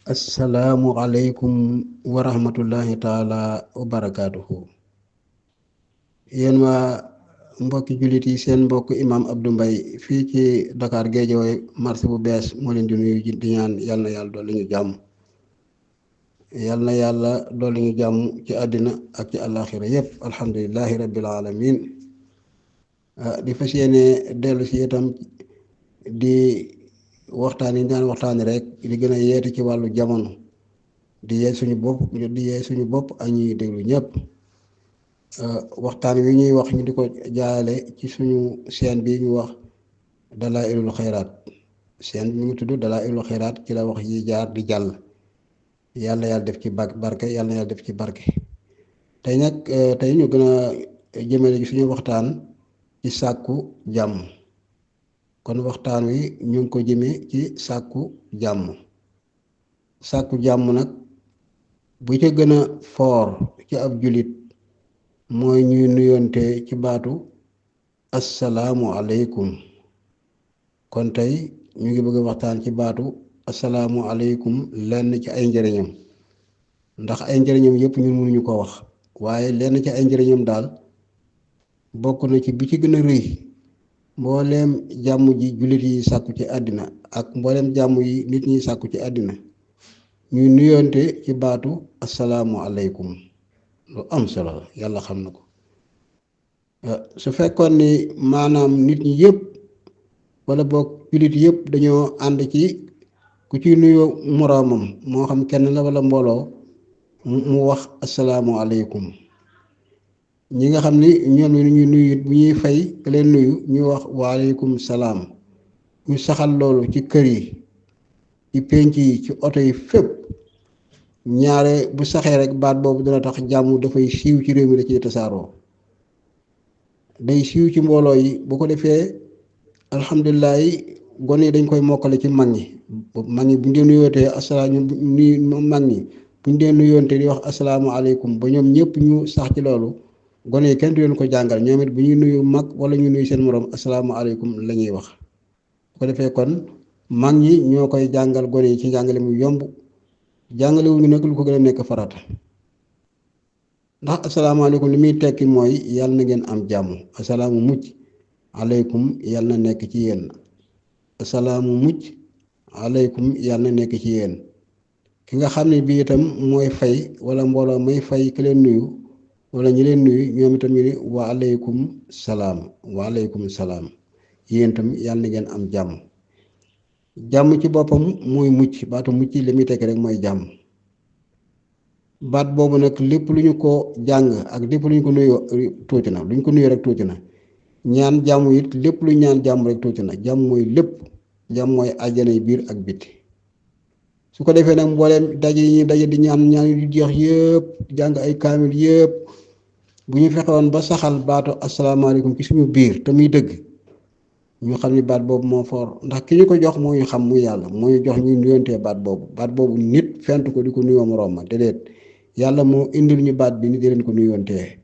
assalaamu aleykum wa rahmatullahi taala wa barakaatuhu. Yéen waa mbokki jullit yi, seen mbokk imaam Abdou Mbaye fii ci Dakar Guédiawaye marché bu bees moo leen di nuyu di ñaan yal na yàlla dolli ñu jàmm. yal na yàlla dolli ñu jàmm ci àddina ak ci àllaaxira yépp alhamdulillahi rabbil alamin. di fas yéene dellu si itam di waxtaan yi daan waxtaani rek di gën a yeete ci wàllu jamono di yee suñu bopp ak ñuy déglu ñëpp. waxtaan wi ñuy wax ñu di ko jaale ci suñu chaîne bi ñu wax Dalaa'ilul Xayraat. chaîne bi mu ngi tudd Dalaa'ilul Xayraat, ci la wax yi jaar di jàll. yàlla def ci barke, yàlla def ci barke. tey nag tey ñu gën a jëmale ci suñu waxtaan ci sàkku jàmm. kon waxtaan wi ñu ngi ko jëmee ci sàkku jàmm. sàkku jàmm nag bu ca gën a foor ci ab jullit mooy ñuy nuyoonte ci baatu assalaamu aleykum. kon tey ñu ngi bëgg a waxtaan ci baatu assalaamu aleykum, lenn ci ay njëriñam. ndax ay njëriñam yépp ñun mënuñu ko wax, waaye lenn ci ay njëriñam daal bokk na ci bi ci gën a rëy. mbooleem jàmm ji jullit yi sàkku ci àddina ak mbooleem jàmm yi nit ñi sàkku ci àddina ñuy nuyoonte ci baatu assalaamu aleykum. lu am solo la, yàlla xam na ko. su fekkoon ni maanaam nit ñi yëpp wala boog jullit yëpp dañoo ànd ci ku ci nuyoo moroomam, moo xam kenn la wala mbooloo, mu wax assalaamu aleykum. ñi nga xam ni ñoom ni ñuy nuyu bu ñuy fay leen nuyu ñu wax waaleykum salaam. ñu saxal loolu ci kër yi, ci pénc yi, ci oto yi, fépp. ñaare bu saxee rek baat boobu dana tax jàmm dafay siiw ci réew mi, da ciy tasaaroo, day siiw ci mbooloo yi. bu ko defee alhamdulilah gone yi dañ koy mokkale ci mag ñi. mag ñi bu ñu dee nuyootee mag ñi bu ñu dee nuyoonte di wax asalaamaaleykum ba ñoom ñëpp ñu sax ci loolu, gone yi kenn du leen ko jàngal. ñoom it bu ñuy nuyu mag wala ñu nuyu seen moroom asalaamaaleykum la ñuy wax. bu ko defee kon mag ñi ñoo koy jàngal gone yi ci njàngale mu yomb. jàngale wu ñu nag lu ko gën a nekk farata. ndax asalaamaaleykum li muy tekki mooy yàlla na ngeen am jàmm. asalaamu mucc aleykum, yàlla na nekk ci yéen. asalaamu mucc aleykum, yàlla na nekk ci yéen. ki nga xam ne bii itam mooy fay wala mbooloo may fay ki leen nuyu wala ñi leen nuyu, ñoom itam ñu ni wa aleykum salaam, wa aleykum salaam, yéen itam yàlla na ngeen am jàmm. jàmm ci boppam mooy mucc. baatu mucc li muy tekki rek mooy jàmm. baat boobu nag lépp lu ñu ko jàng ak lépp lu ñu ko nuyoo tuuti na. lu ñu ko nuyoo rek tuuti na. ñaan jàmm it lépp lu ñaan jàmm rek tuuti na. jàmm mooy lépp. jàmm mooy àjjanay biir ak biti. su ko defee nag mbooleem daje yi ñuy daje di ñaan yu jeex yëpp, jàng ay kaamil yëpp, bu ñu fexewoon ba saxal baatu asalaamaaleykum ci suñu biir te muy dëgg, ñu xam ni baat boobu moo foor. ndax ki ñu ko jox moo ñu xam, muy yàlla moo ñu jox ñuy nuyoontee baat boobu. baat boobu nit fent ko di ko nuyoo moroom ma déedéet, yàlla moo indil ñu baat bi ni di leen ko nuyoontee.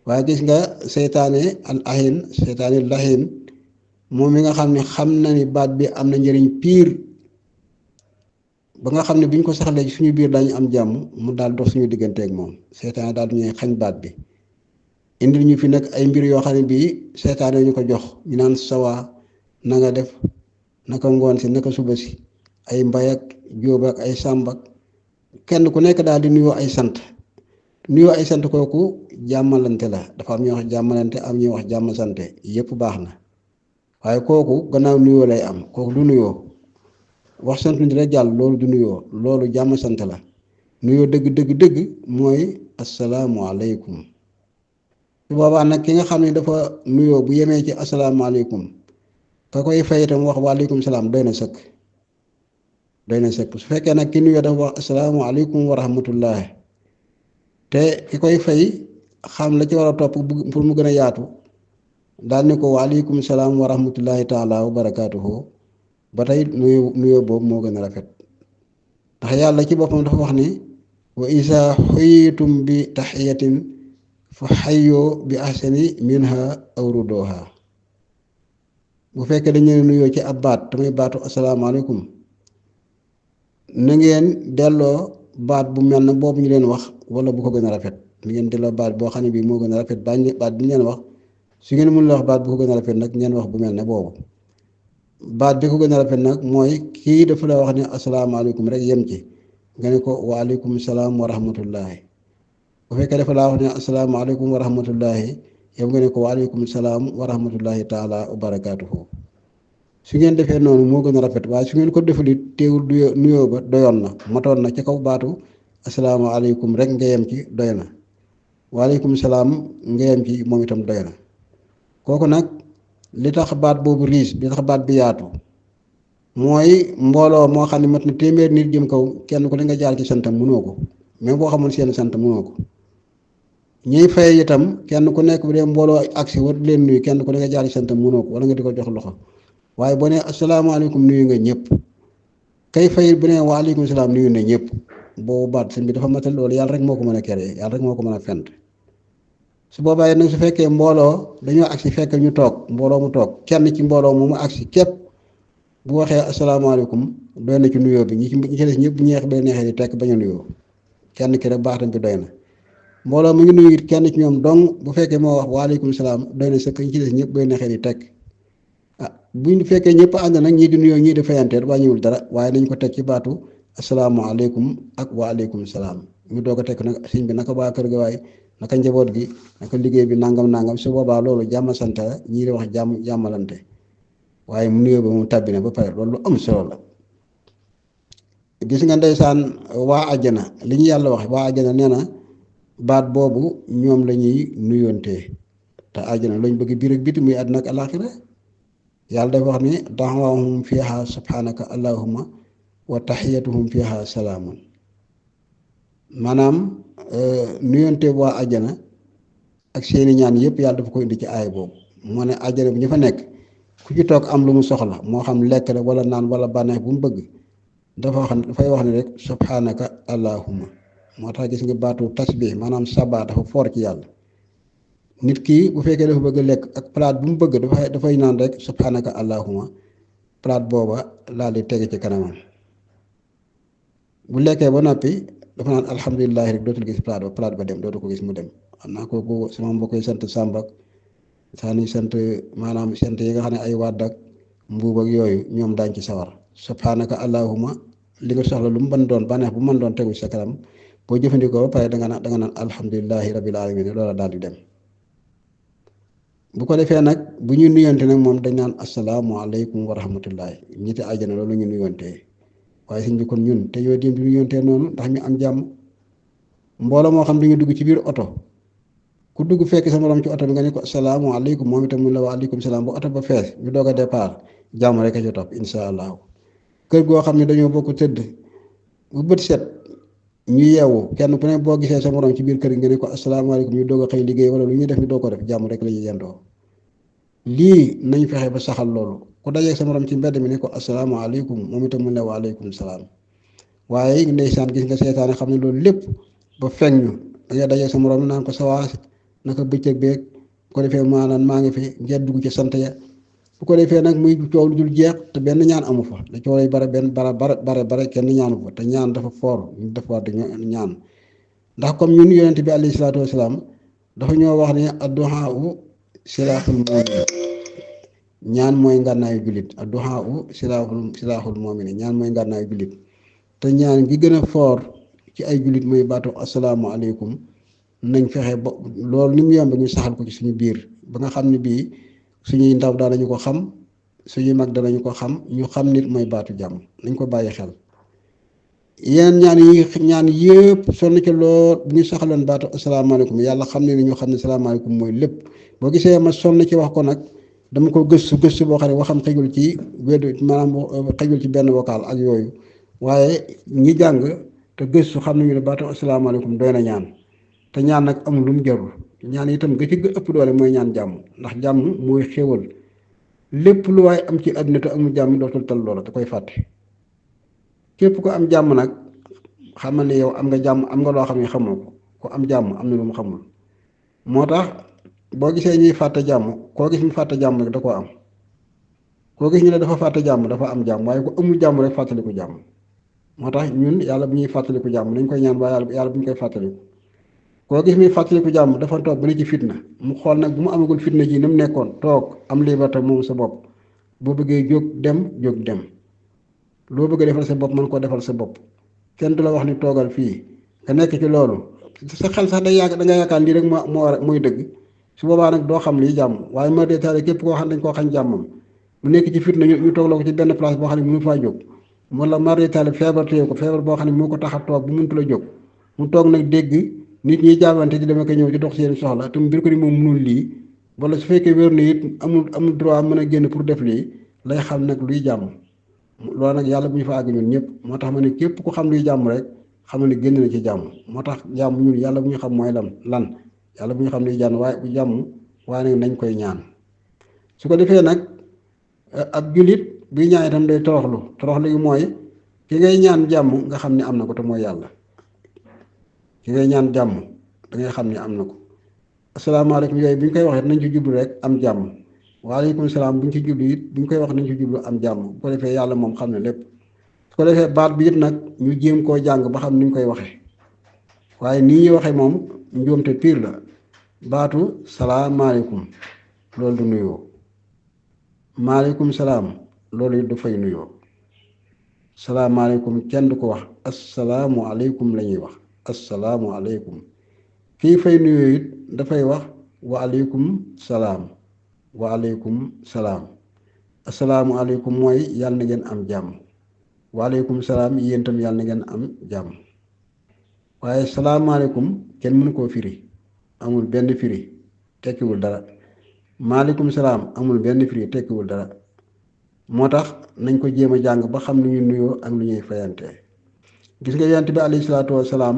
waaye gis nga seytaane al ahin, seytaane lahin, moom mi nga xam ne xam na ni baat bi am na njëriñ piir, ba nga xam ne bi ñu ko saxlee ci suñu biir dañu am jàmm, mu daal dox suñu digganteeg moom. seytaane daal ñuy xañ baat bi, indil ñu fi nag ay mbir yoo xam ne bii seytaane ñu ko jox. ñu naan sawa, na nga def, naka ngoon si, naka suba si, ay mbay ak jóob ak ay sàmbak, kenn ku nekk daal di nuyoo ay sant. nuyoo ay sant kooku jàmmalante la. dafa am ñuy wax jàmmalante, am ñuy wax jàmm sante, yépp baax na. waaye kooku gannaaw nuyoo lay am. kooku du nuyoo. wax sant ni la jàll, loolu du nuyoo, loolu jàmm sant la. nuyoo dëgg dëgg dëgg mooy assalaamu aleykum. su boobaa nag ki nga xam ne dafa nuyoo bu yemee ci assalaamu aleykum, ka koy fay itam wax waaleykum salaam, doy na sëkk. doy na sëkk. su fekkee nag ki nuyoo dafa wax assalaamu aleykum wa rahmatullah, te ki koy fay xam la ci war a topp pour mu gën a yaatu, daal ni ko waaleykum salaam wa rahmatullahi taala wa barakaatuhu, ba tey nuyoo boobu moo gën a rafet. ndax yàlla ci boppam dafa wax ni wa isa xuyitum bi taxiyatin fa xayyoo bi ahsani minha aw rudooha. bu fekkee dañu leen nuyoo ci ab baat tamay baatu asalaamaaleykum, na ngeen delloo baat bu mel na boobu ñu leen wax wala bu ko gën a rafet na ngeen delloo baat boo xam ne bii moo gën a rafet baat bi ñu leen wax. su ngeen mën la wax baat bu ko gën a rafet nag ngeen wax bu mel ne boobu baat bi ko gën a rafet nag mooy kii dafa la wax ne asalaamaaleykum rek yem ci nga ne ko waaleykum salaam wa rahmatullahi. bu fekkee dafa laa wax ne asalaamaaleykum wa rahmatullahi yow nga ne ko waaleykum salaam wa rahmatullahi taala wa barakaatuhu. su ngeen defee noonu moo gën a rafet waaye su ngeen ko defalit teewul nuyoo ba doyoon na matoon na ci kaw baatu asalaamaaleykum rek nga yem ci doy na waaleykum salaam nga yem ci moom itam doy na. kooku nag li tax baat boobu riis li tax baat bi yaatu mooy mbooloo moo xam ne mat na téeméer nit jëm kaw kenn ku ne nga jaar ci santam mënoo ko même boo xamul seen sant mënoo ko. ñuy fay itam kenn ku nekk bu dee mbooloo agsi war leen nuyu kenn ku ne nga jaar ci santam mënoo ko wala nga di ko jox loxo waaye boo nee asalaamaaleykum nuyu nga ñëpp kay fay bu nee waaleykum salaam nuyu na ñëpp boobu baat sëñ bi dafa matal loolu yàlla rek moo ko mën a créer yàlla rek moo ko mën a fent. su boobaa yéen nag su fekkee mbooloo dañoo agsi fekk ñu toog mbooloo mu toog kenn ci mbooloo moomu agsi képp bu waxee asalaamaaleykum doy na ci nuyoo bi ñi ci des ñëpp bu ñeex bay neexee di tekk bañ a nuyoo kenn ki rek baatam bi doy na. mbooloo mu ngi nuyu it kenn ci ñoom dong bu fekkee moo wax waaleykum salaam doy na sëkk ñi ci des ñëpp bay neexee di tekk buñ fekkee ñëpp ànd nag ñii di nuyoo ñii di fayanteer wàññiwul dara waaye nañ ko teg ci baatu asalaamaaleykum ak waaleykum salaam ñu doog a tekk nag sëñ bi naka waa kër ga waaye naka njaboot gi naka liggéey bi nangam su boobaa loolu jàmm sant la ñii di wax jàmmalante waaye mu nuyoo ba mu tàbbi na ba pare loolu lu am solo la. gis nga ndeysaan waa àjjana li ñu yàlla wax waa àjjana nee na baat boobu ñoom la ñuy nuyoontee te àjjana lañ bëgg biir ak biti muy àddina ak alaaxira yàlla dafa wax ne da'waahum fiihaa subhaanaka allahumma wa taxiyatuhum fiihaa salaamun maanaam nuyonte waa àjjana ak seeni ñaan yëpp yàlla dafa ko indi ci aay boobu moo ne àjjana bi ñu fa nekk ku ci toog am lu mu soxla moo xam lekk rek wala naan wala bànneex bu mu bëgg dafay wax ne rek subhanaka allahumma moo tax gis nga baatu tasbih maanaam sabaa dafa foor ci yàlla. nit ki bu fekkee dafa bëgg lekk ak palaat bu mu bëgg dafay naan rek subhanaka allahumma palaat booba laal di tege ci kanamam bu lekkee ba noppi dafa naan alhamdulilah rek dootul gis palaat ba dem dootu ko gis mu dem. xam naa kooku sama mbokk yi sant Samba ak saa ni sant maanaam sant yi nga xam ne ay wàdd ak mbuub ak yooyu ñoom daañ ci sawar subhanaka allahumma li nga soxla lu mu mën doon bànneex bu mën doon tegu sa kanam boo jëfandikoo ba pare da nga naan alhamdulilahi rabbil alamin loola daal di dem. bu ko defee nag bu ñuy nuyonte nag moom dañ naan asalaamualeykum wa rahmatullahi ñitti àjjana loolu ñu nuyontee waaye sëñ bi kon ñun te ñoo dem di nuyontee noonu ndax ñu am jàmm. mbooloo moo xam dañu dugg ci biir oto ku dugg fekk sa morom ci oto bi nga ne ko asalaamaaleykum moom itam mun la waaleykum salaam ba oto ba fees ñu doog a départ jàmm rek a ci topp insha allahu. kër goo xam ne dañoo bokk tëdd bu bët set ñu yeewu kenn ku ne boo gisee sa morom ci biir kër gi nga ne ko asalaamaaleykum ñu doog a xëy liggéey wala lu ñuy def ñu doog ko def jàmm rek la ñuy yendoo. lii nañ fexe ba saxal loolu ku dajeeg sa morom ci mbedd mi ne ko asalaamaaleykum moom itam mun la waaleykum salaam waaye ndeysaan gis nga seetaane xam ne loolu lépp ba feeñ ñu da ngay dajeeg sa morom naan ko sawaa naka bëccëg beeg bu ko defee maanaam maa ngi fi ngeen dugg ci sant ya bu ko defee nag muy coow lu dul jeex te benn ñaan amu fa da coow lay bare kenn ñaanu fa te ñaan dafa foor ñu def war di ñaan ndax comme ñun yonent bi alayhi salaatu wasalaam dafa ñoo wax ne adduhaa u silaaxul mu'min ñaan mooy ngànnaayu jullit adduhaa u silaaxul mu'min ñaan mooy ngànnaayu jullit te ñaan gi gën a foor ci ay jullit mooy baatu asalaamaaleykum nañ fexe ba loolu ni mu yomb ñu saxal ko ci suñu biir ba nga xam ne bii suñuy ndaw daanañu ko xam suñuy mag danañu ko xam ñu xam nit mooy baatu jàmm nañ ko bàyyi xel. yeneen ñaan yëpp sonn ci lool bu ñu saxaloon baatu asalaamaaleykum yàlla xam ne ni ñu xam ne salaamaaleykum mooy lépp boo gisee ma sonn ci wax ko nag dama ko gëstu boo xam ne waxam xëjul ci maanaam xëjul ci benn vocal ak yooyu waaye ñi jàng te gëstu xam nañu ne baatu asalaamaaleykum doy na ñaan te ñaan nag amul lu mu jarul ñaan itam nga ci ëpp doole mooy ñaan jàmm ndax jàmm mooy xéwal lépp lu waaye am ci àddina te amul jàmm dootul tal loola da koy fàtte képp ko am jàmm nag xamal ne yow am nga jàmm am nga loo xam ne xamoo ko ku am jàmm am na lu mu xamul moo tax boo gisee ñuy fàtte jàmm koo gis mu fàtte jàmm rek da koo am koo gis ñu ne dafa fàtte jàmm dafa am jàmm waaye ku amul jàmm rek fàttaliku jàmm moo tax ñun yàlla bu ñuy fàttaliku jàmm nañ koy ñaan waaye yàlla bu ñu koy fàttaliku koo gis muy fàttaliku jàmm dafa toog ba ne ci fitna mu xool nag bu mu amagul fitna ji ni mu nekkoon toog am liberté moom sa bopp boo bëggee jóg dem loo bëgg a defal sa bopp mën koo defal sa bopp kenn du la wax ni toogal fii nga nekk ci loolu sa xel sax day yàgg da nga yaakaar lii rek moo war mooy dëgg su boobaa nag doo xam lii jàmm waaye ma détaillé képp koo xam dañ koo xañ jàmmam mu nekk ci fitna ñu toog la ko ci benn place boo xam ne mënu faa jóg wala ma détaillé feebar téye ko feebar boo xam ne moo ko tax a toog bu mëntu la jóg mu toog nag dégg nit ñi jaabante di dama ko ñëw di dox seen soxla te mu bir ko ni moom mënul lii wala su fekkee wér na it amul droit mën a génn pour def lii lay xam nag luy jàmm loolu nag yàlla bu ñu fa àgg ñun ñëpp moo tax ma ne képp ku xam luy jàmm rek xam ne génn na ci jàmm moo tax jàmm ñun yàlla bu ñu xam mooy lan yàlla bu ñu xam luy jàmm waaye nag nañ koy ñaan su ko defee nag ab jullit buy ñaan itam day toroxlu gi mooy ki ngay ñaan jàmm nga xam ne am na ko te mooy yàlla ki ngay ñaan jàmm da ngay xam ne am na ko asalaamaaleykum yooyu bu ñu koy waxee nañ ci jublu rek am jàmm waaleykum salaam bu ñu ci jublu it bu ñu koy wax nañ ci jublu am jàmm bu ko defee yàlla moom xam ne lépp su ko defee baat bi it nag ñu jéem koo jàng ba xam ni ñu koy waxee waaye nii ñuy waxee moom njuumte piir la baatu salaamaaleykum loolu du nuyoo maaleykum salaam loolu it du fay nuyoo salaamaaleykum kenn du ko wax asalaamualeykum la ñuy wax asalaamualeykum kii fay nuyoo it dafay wax waaleykum salaam waaleykum salaam asalaamualeykum mooy yàlla na ngeen am jàmm waaleykum salaam yéen tam yàlla na ngeen am jàmm waaye salaamaaleykum kenn mënu koo firi amul benn firi tekkiwul dara maaleykum salaam amul benn firi tekkiwul dara moo tax nañ ko jéem a jàng ba xam lu ñuy nuyoo ak lu ñuy fayantee gis nga yonent bi alayhi salaatu wasalaam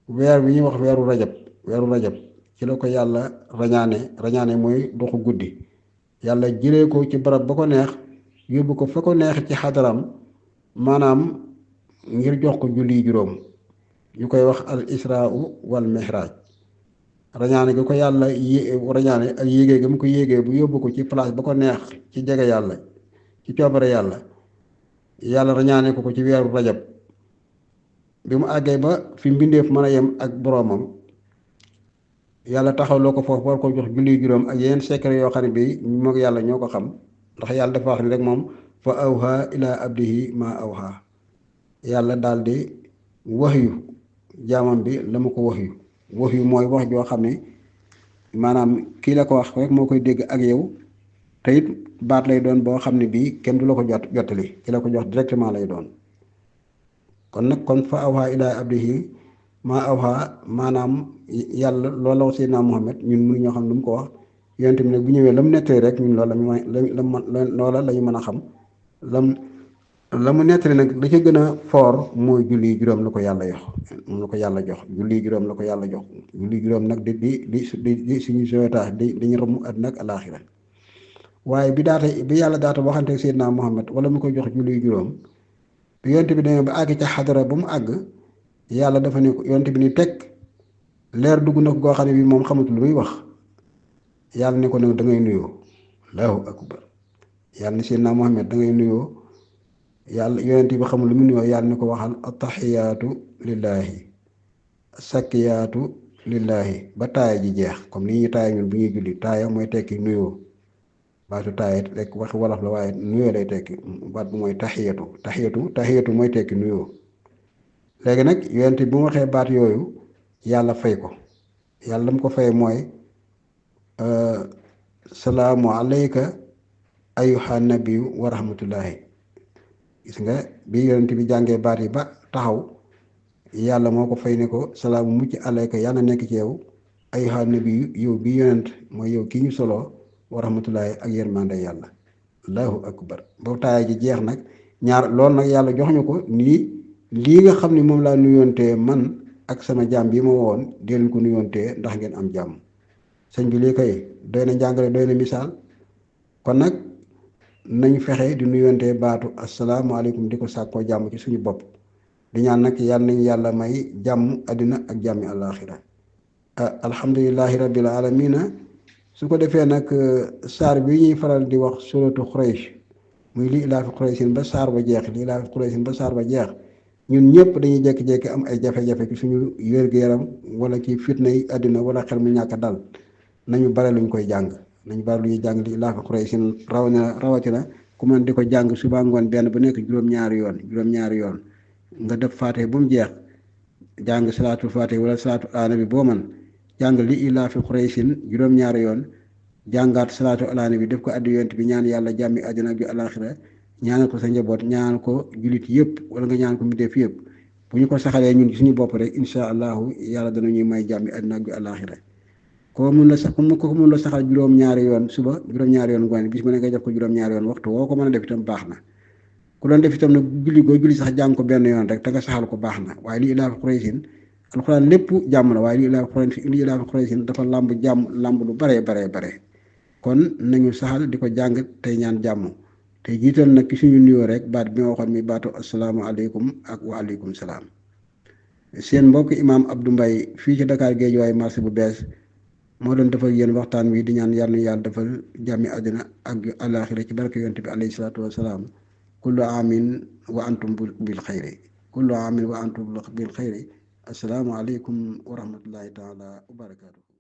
weer bi ñuy wax weeru rajab ci la ko yàlla rañaane mooy doxu guddi yàlla jëlee ko ci barab ba ko neex yóbbu ko fa ko neex ci xadaram maanaam ngir jox ko julli juróom ñu koy wax al israu wal mihraj rañaane gi ko yàlla rañaane ak yéegee ga mu ko yéegee bu yóbbu ko ci place ba ko neex ci jege yàlla ci coobare yàlla rañaane ko ci weeru rajab bi mu àggee ba fi mbindeef mën a yem ak boroomam yàlla taxawloo ko foofu war ko jox julli juróom ak yeneen secret yoo xam ne bi moog yàlla ñoo ko xam ndax yàlla dafa wax ni rek moom fa awha ila abdihi ma awha yàlla daal di waxyu jaamam bi la mu ko waxyu mooy wax joo xam ne maanaam kii la ko wax rek moo koy dégg ak yow te it baat lay doon boo xam ne bii kenn du la ko jottali ki la ko jox directement lay doon kon fa awha ila abdihi maa awha maanaam yàlla loolu la wax Seydina Muhammad ñun mënu ñoo xam lu mu ko wax yonent bi nag bu ñëwee la mu nettali rek ñun loola la ñu mën a xam la mu nettali nag da ca gën a foor mooy julli juróom la ko yàlla jox moom la ko yàlla jox julli juróom la ko yàlla jox julli juróom nag di suñu sowetage di ñu rëmm àddina ak alaaxira waaye bi yàlla daata waxante Seydina Muhammad wala mu koy jox julli juróom bi yonent bi demee ba àgg ca xadara ba mu àgg yàlla dafa ne ko yonent bi ni teg leer dugg na ko goo xam ne bi moom xamatul luy wax yàlla ne ko nag da ngay nuyoo allahu akbar yàlla ne Seydina Muhammad da ngay nuyoo yàlla yonent bi xamul lu mu nuyoo yàlla ne ko waxal attaxiyaatu lillaahi sakkiyaatu lillaahi ba taaya ji jeex comme ni ñuy taaya ñun bu ñuy julli taaya mooy tekki nuyoo baatu taaya rek wax wolof la waaye nuyoo lay tekki baat bu mooy taxiyatu mooy tekki nuyoo léegi nag yonent bi bu mu waxee baat yooyu yàlla fay ko yàlla la mu ko fay mooy salaamu alayka ayyuha nabiyu wa rahmatullahi gis nga bi yonent bi jàngee baat yi ba taxaw yàlla moo ko fay ne ko salaamu mucc alayka yàlla nekk ci yow ayyuha nabiyu yow bi yonent mooy yow kii ñu soloo wa rahmatullahi ak yërmande yàlla allahu akbar boobu taaya ji jeex nag ñaar loolu nag yàlla jox ñu ko nii lii nga xam ne moom laa nuyoontee man ak sama jaam bi ma woon di leen ko nuyoontee ndax ngeen am jàmm sëñ bi lii kay doy na njàngale doy na misaal kon nag nañ fexe di nuyoontee baatu asalaamaaleykum di ko sàkkoo jàmm ci suñu bopp di ñaan nag yàlla nañ yàlla may jàmm àddina ak jàmmi àllaaxira alhamdulillahi rabbil alamina su ko defee nag saar bi ñuy faral di wax suratu Quraysh muy li ilaafi Qurayshin ba saar ba jeex li ilaafi Qurayshin ba saar ba jeex ñun ñëpp dañuy jékki-jékki am ay jafe-jafe ci suñu wér-gu-yaram wala ci fitna yi àddina wala xel mu ñàkk dal nañu bare luñ koy jàng nañu bare lu ñuy jàng li ilaafi Quraysin rawatina ku mën di ko jàng suba ngoon benn bu nekk juróom-ñaari yoon nga def faate ba mu jeex jàng salaatul faate wala salaatu ala nabi boo man jàng li ilaafi Quraysin juróom-ñaari yoon jàngaat salaatu ala nabi def ko addi yonent bi ñaan yàlla jàmmi àddina ak ju alaaxira ñaanal ko sa njaboot ñaanal ko jullit yëpp wala nga ñaan ko mbindeef yëpp bu ñu ko saxalee ñun ci suñu bopp rek insha allahu yàlla dana ñuy may jàmmi àddina ak ju alaaxira ko mun la sax ko mun la saxal juróom-ñaari yoon suba juróom-ñaari yoon ngoon bis mu ne nga def ko juróom-ñaari yoon waxtu woo ko mën a def itam baax na ku doon def itam nag julli goo julli sax jàng ko benn yoon rek te nga saxal ko baax na waaye li ilaafi Quraysin alxuraan lépp jàmm la waaye li ilaafi Quraysin dafa làmb jàmm làmb lu bare kon nañu saxal di ko jàng tey ñaan jàmm te jiital nag ki suñu nuyoo rek baat bi ma waxoon mi baatu asalaamaaleykum ak waaleykum salaam seen mbokk imaam Abdou Mbaye fii ci Dakar Guédiawaye marché bu bees moo doon defal yéen waxtaan wi di ñaan yàlla na yàlla defal jàmmi àddina ak àllaaxira ci barke yonent bi alayhi salaatu wasalaam kullu amin wa antum bil xayri kullu amin wa antum bil xayri assalaamu aleykum wa rahmatullahi taala wa barakaatu